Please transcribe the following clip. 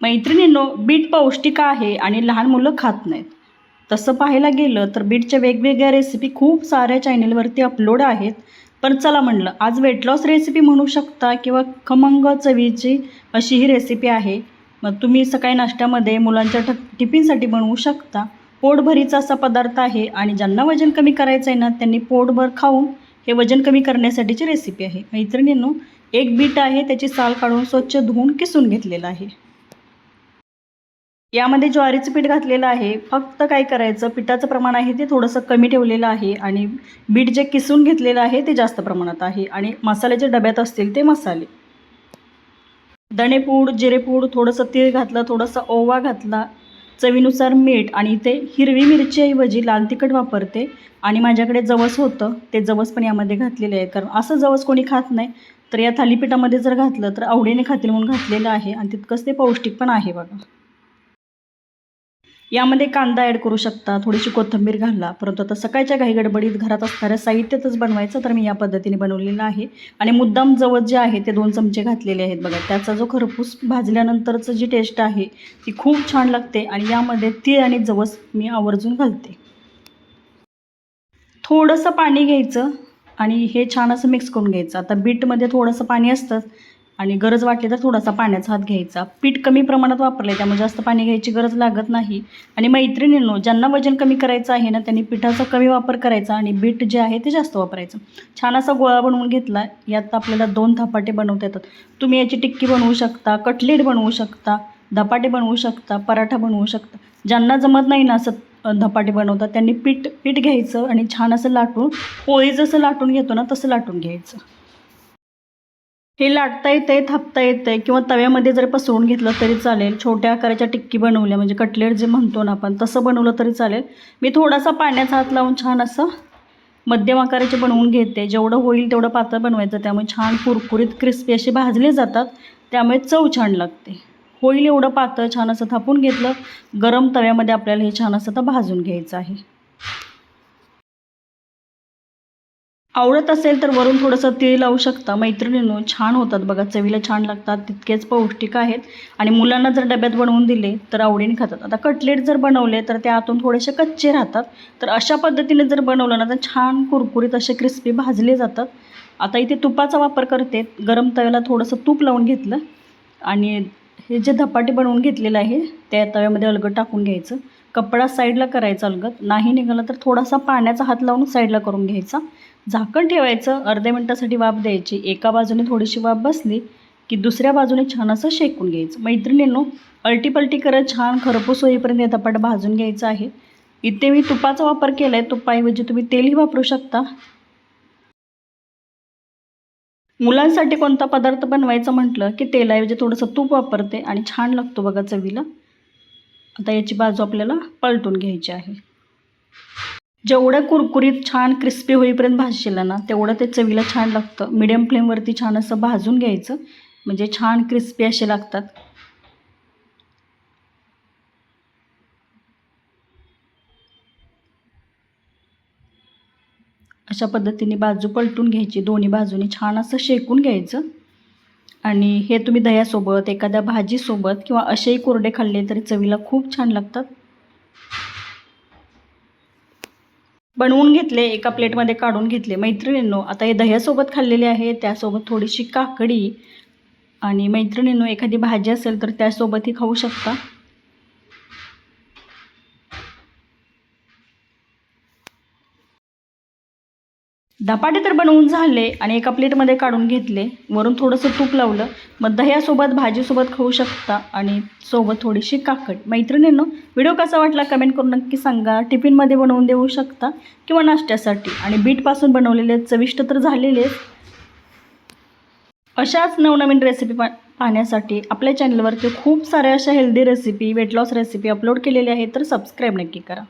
मैत्रिणींनो, बीट पौष्टिक आहे आणि लहान मुलं खात नाहीत. तसं पाहायला गेलं तर बीटच्या वेगवेगळ्या रेसिपी खूप साऱ्या चॅनलवरती अपलोड आहेत. पण चला म्हणलं आज वेट लॉस रेसिपी म्हणू शकता किंवा खमंग चवीची अशी ही रेसिपी आहे. मग तुम्ही सकाळी नाश्त्यामध्ये मुलांच्या टिफिनसाठी बनवू शकता. पोटभरीचा असा पदार्थ आहे आणि ज्यांना वजन कमी करायचं आहे ना, त्यांनी पोटभर खाऊन हे वजन कमी करण्यासाठीची रेसिपी आहे. मैत्रिणींनो, एक बीट आहे, त्याची साल काढून स्वच्छ धुवून किसून घेतलेलं आहे. यामध्ये ज्वारीचं पीठ घातलेलं आहे. फक्त काय करायचं, पिठाचं प्रमाण आहे ते थोडंसं कमी ठेवलेलं आहे आणि बीट जे किसून घेतलेलं आहे ते जास्त प्रमाणात आहे. आणि मसाल्याच्या डब्यात असतील ते मसाले, धणेपूड, जिरेपूड, थोडंसं तीळ घातलं, थोडंसं ओवा घातला, चवीनुसार मीठ. आणि इथे हिरवी मिरचीऐवजी लाल तिखट वापरते आणि माझ्याकडे जवस होतं, ते जवस पण यामध्ये घातलेले आहे. कारण असं जवस कोणी खात नाही, तर या थालीपीठामध्ये जर घातलं तर आवडीने खातील म्हणून घातलेलं आहे. आणि तितकंच ते पौष्टिक पण आहे बघा. यामध्ये कांदा ॲड करू शकता, थोडीशी कोथिंबीर घाला. परंतु आता सकाळच्या घाईगडबडीत घरात असणाऱ्या साहित्यातच बनवायचं, तर मी या पद्धतीने बनवलेलं आहे. आणि मुद्दाम जवस जे आहे ते 2 चमचे घातलेले आहेत बघा. त्याचा जो खरपूस भाजल्यानंतरचं जी टेस्ट आहे ती खूप छान लागते. आणि यामध्ये तीळ आणि जवस मी आवर्जून घालते. थोडंसं पाणी घ्यायचं आणि हे छान असं मिक्स करून घ्यायचं. आता बीटमध्ये थोडंसं पाणी असतं आणि गरज वाटली तर थोडासा पाण्याचा हात घ्यायचा. पीठ कमी प्रमाणात वापरले त्यामुळे जास्त पाणी घ्यायची गरज लागत नाही. आणि मैत्रिणींनो, ज्यांना वजन कमी करायचं आहे ना, त्यांनी पिठाचा कमी वापर करायचा आणि बीट जे आहे ते जास्त वापरायचं. छान असा गोळा बनवून घेतला. यात आपल्याला 2 धपाटे बनवता येतात. तुम्ही याची टिक्की बनवू शकता, कटलेट बनवू शकता, धपाटे बनवू शकता, पराठा बनवू शकता. ज्यांना जमत नाही ना असं धपाटे बनवतात, त्यांनी पीठ घ्यायचं आणि छान असं लाटून, पोळी जसं लाटून घेतो ना तसं लाटून घ्यायचं. हे लाटता येतंय, थापता येतंय किंवा तव्यामध्ये जर पसरवून घेतलं तरी चालेल. छोट्या आकाराच्या टिक्की बनवल्या म्हणजे कटलेट जे म्हणतो ना आपण, तसं बनवलं तरी चालेल. मी थोडासा पाण्याचा हात लावून छान असं मध्यम आकाराचे बनवून घेते. जेवढं होईल तेवढं पातळ बनवायचं, त्यामुळे छान कुरकुरीत क्रिस्पी असे भाजले जातात, त्यामुळे चव छान लागते. होईल एवढं पातळ छान असं थापून घेतलं. गरम तव्यामध्ये आपल्याला हे छान असं तर भाजून घ्यायचं आहे. आवडत असेल तर वरून थोडंसं तीळ लावू शकता. मैत्रिणींनो, छान होतात बघा, चवीला छान लागतात, तितकेच पौष्टिक आहेत. आणि मुलांना जर डब्यात बनवून दिले तर आवडीने खातात. आता कटलेट जर बनवले तर ते आतून थोडेसे कच्चे राहतात, तर अशा पद्धतीने जर बनवलं ना तर छान कुरकुरीत असे क्रिस्पी भाजले जातात. आता इथे तुपाचा वापर करते. गरम तव्याला थोडंसं तूप लावून घेतलं आणि हे जे धपाटे बनवून घेतलेलं आहे त्या तव्यामध्ये अलगद टाकून घ्यायचं. कपडा साईडला करायचा अलगद, नाही निघाला तर थोडासा पाण्याचा हात लावून साईडला करून घ्यायचा. झाकण ठेवायचं, अर्ध्या मिनटासाठी वाफ द्यायची. एका बाजूने थोडीशी वाफ बसली की दुसऱ्या बाजूने छान असं शेकून घ्यायचं. मैत्रिणींनो, अल्टीपल्टी करत छान खरपूस होईपर्यंत हे धपाटा भाजून घ्यायचं आहे. इथे मी तुपाचा वापर केला आहे, तुपाऐवजी तुम्ही तेलही वापरू शकता. मुलांसाठी कोणता पदार्थ बनवायचा म्हटलं की तेलाऐवजी थोडंसं तूप वापरते आणि छान लागतो बघा चवीला. आता याची बाजू आपल्याला पलटून घ्यायची आहे. जेवढं कुरकुरीत छान क्रिस्पी होईपर्यंत भाजशीला ना, तेवढं ते चवीला छान लागतं. मीडियम फ्लेमवरती छान असं भाजून घ्यायचं, म्हणजे छान क्रिस्पी असे लागतात. अशा पद्धतीने बाजू पलटून घ्यायची, दोन्ही बाजूनी छान असं शेकून घ्यायचं. आणि हे तुम्ही दह्यासोबत, एखाद्या भाजीसोबत किंवा असेही कोरडे खाल्ले तरी चवीला खूप छान लागतात. बनवून घेतले, एका प्लेटमध्ये काढून घेतले. मैत्रिणींनो, आता हे दह्यासोबत खाल्लेले आहे, त्यासोबत थोडीशी काकडी आणि मैत्रिणींनो एखादी भाजी असेल तर त्यासोबतही खाऊ शकता. धपाटे तर बनवून झाले आणि एका प्लेटमध्ये काढून घेतले. वरून थोडंसं तूप लावलं. मग दह्यासोबत, भाजीसोबत खाऊ शकता आणि सोबत थोडीशी काकडी. मैत्रिणींनो, व्हिडिओ कसा वाटला कमेंट करून नक्की सांगा. टिफिनमध्ये बनवून देऊ शकता किंवा नाश्त्यासाठी. आणि बीटपासून बनवलेले चविष्ट तर झालेले. अशाच नवनवीन रेसिपी पाहण्यासाठी आपल्या चॅनलवरती खूप साऱ्या अशा healthy recipe, weight loss recipe upload केलेल्या आहेत, तर सबस्क्राईब नक्की करा.